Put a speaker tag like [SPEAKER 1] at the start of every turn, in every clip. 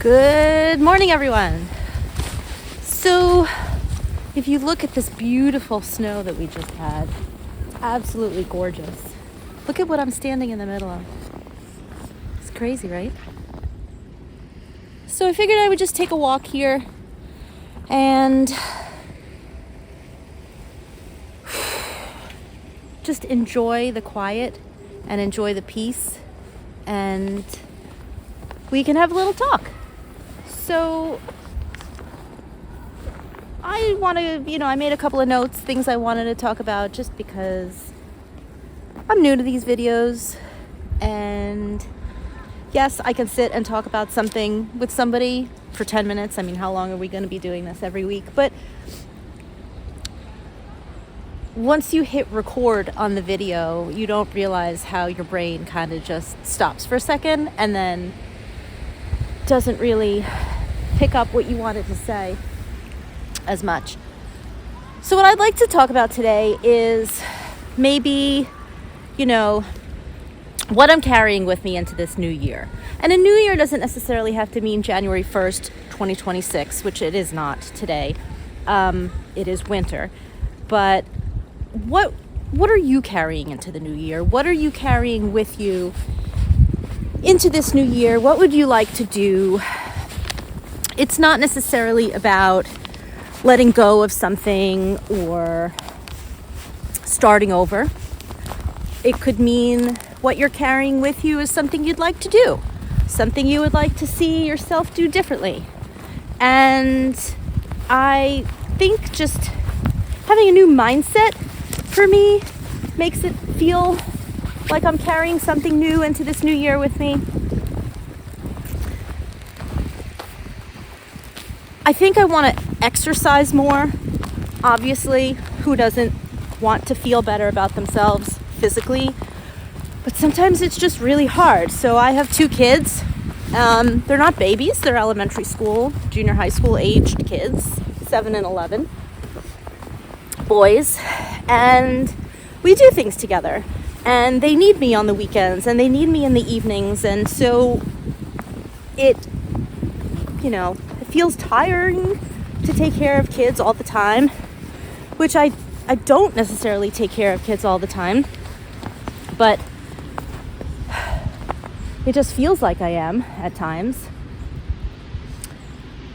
[SPEAKER 1] Good morning, everyone. So, if you look at this beautiful snow that we just had, absolutely gorgeous. Look at what I'm standing in the middle of. It's crazy, right? So I figured I would just take a walk here and just enjoy the quiet and enjoy the peace, and we can have a little talk. So I want to, I made a couple of notes, things I wanted to talk about just because I'm new to these videos. And yes, I can sit and talk about something with somebody for 10 minutes. I mean, how long are we going to be doing this every week? But once you hit record on the video, you don't realize how your brain kind of just stops for a second and then doesn't really pick up what you wanted to say as much. So what I'd like to talk about today is maybe, what I'm carrying with me into this new year. And a new year doesn't necessarily have to mean January 1st, 2026, which it is not today. It is winter. But what are you carrying into the new year? What are you carrying with you into this new year? What would you like to do? It's not necessarily about letting go of something or starting over. It could mean what you're carrying with you is something you'd like to do, something you would like to see yourself do differently. And I think just having a new mindset for me makes it feel like I'm carrying something new into this new year with me. I think I want to exercise more. Obviously, who doesn't want to feel better about themselves physically? But sometimes it's just really hard. So I have 2 kids. They're not babies. They're elementary school, junior high school aged kids, 7 and 11 boys. And we do things together. And they need me on the weekends, and they need me in the evenings. And so it feels tiring to take care of kids all the time, which I don't necessarily take care of kids all the time, but it just feels like I am at times.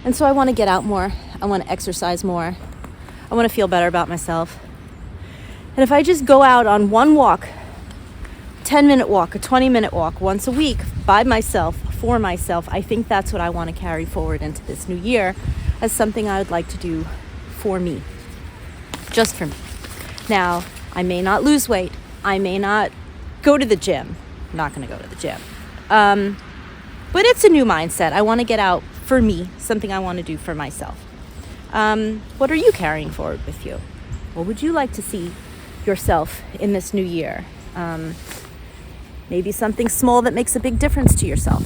[SPEAKER 1] And so I want to get out more. I want to exercise more. I want to feel better about myself. And if I just go out on one walk, 10-minute walk, a 20-minute walk once a week by myself, for myself, I think that's what I want to carry forward into this new year as something I would like to do for me, just for me. Now, I may not lose weight. I may not go to the gym. I'm not going to go to the gym. But it's a new mindset. I want to get out for me, something I want to do for myself. What are you carrying forward with you? What would you like to see yourself in this new year? Maybe something small that makes a big difference to yourself.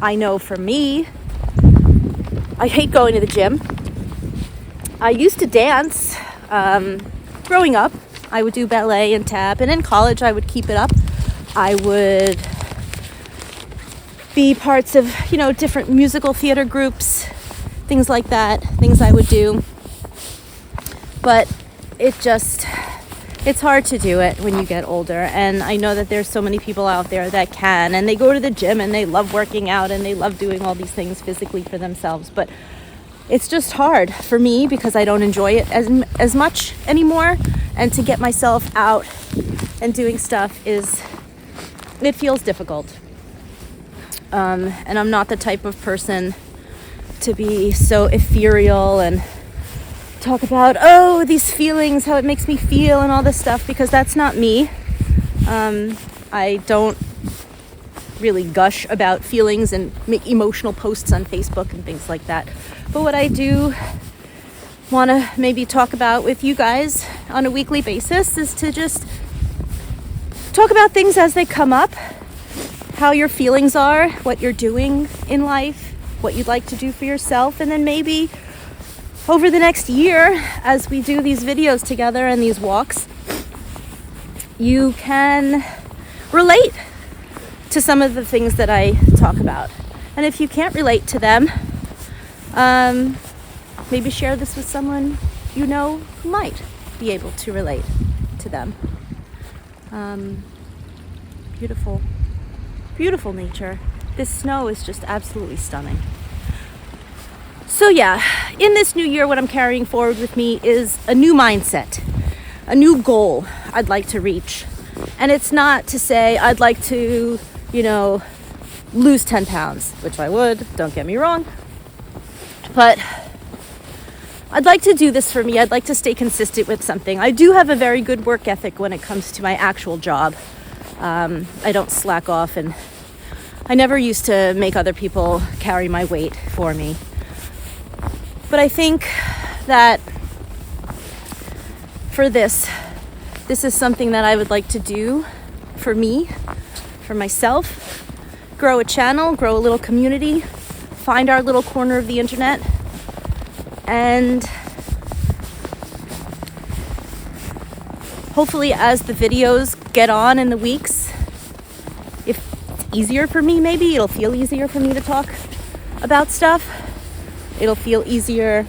[SPEAKER 1] I know for me, I hate going to the gym. I used to dance. Growing up, I would do ballet and tap, and in college I would keep it up. I would be parts of, different musical theater groups, things like that, things I would do. But it's hard to do it when you get older, and I know that there's so many people out there that can, and they go to the gym and they love working out and they love doing all these things physically for themselves, but it's just hard for me because I don't enjoy it as much anymore, and to get myself out and doing stuff it feels difficult. And I'm not the type of person to be so ethereal and talk about, these feelings, how it makes me feel and all this stuff, because that's not me. I don't really gush about feelings and make emotional posts on Facebook and things like that. But what I do want to maybe talk about with you guys on a weekly basis is to just talk about things as they come up, how your feelings are, what you're doing in life, what you'd like to do for yourself, and then maybe over the next year, as we do these videos together and these walks, you can relate to some of the things that I talk about. And if you can't relate to them, maybe share this with someone you know who might be able to relate to them. Beautiful, beautiful nature. This snow is just absolutely stunning. So yeah, in this new year, what I'm carrying forward with me is a new mindset, a new goal I'd like to reach. And it's not to say I'd like to, lose 10 pounds, which I would, don't get me wrong. But I'd like to do this for me. I'd like to stay consistent with something. I do have a very good work ethic when it comes to my actual job. I don't slack off, and I never used to make other people carry my weight for me. But I think that for this is something that I would like to do for me, for myself, grow a channel, grow a little community, find our little corner of the internet, and hopefully as the videos get on in the weeks, if it's easier for me, maybe it'll feel easier for me to talk about stuff. It'll feel easier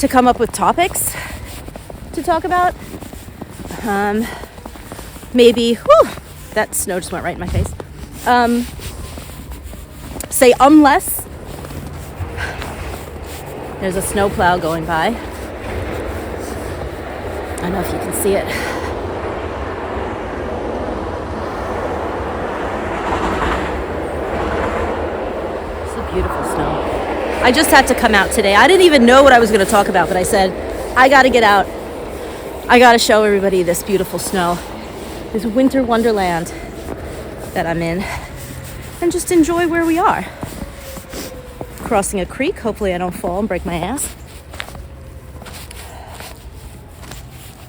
[SPEAKER 1] to come up with topics to talk about. Maybe, that snow just went right in my face. Say unless there's a snowplow going by. I don't know if you can see it. Beautiful snow. I just had to come out today. I didn't even know what I was going to talk about, but I said, I got to get out. I got to show everybody this beautiful snow, this winter wonderland that I'm in, and just enjoy where we are. Crossing a creek. Hopefully I don't fall and break my ass.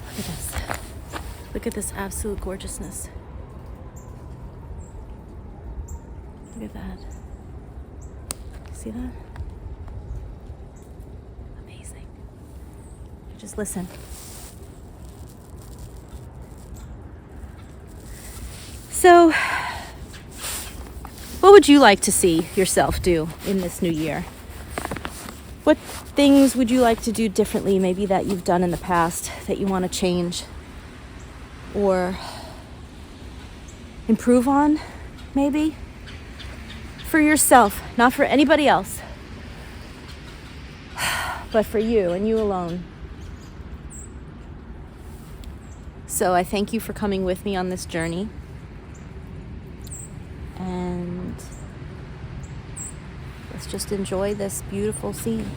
[SPEAKER 1] Look at this. Look at this absolute gorgeousness. Look at that. See that? Amazing. Just listen. So, what would you like to see yourself do in this new year? What things would you like to do differently, maybe that you've done in the past that you want to change or improve on, maybe? For yourself, not for anybody else, but for you and you alone. So I thank you for coming with me on this journey. And let's just enjoy this beautiful scene.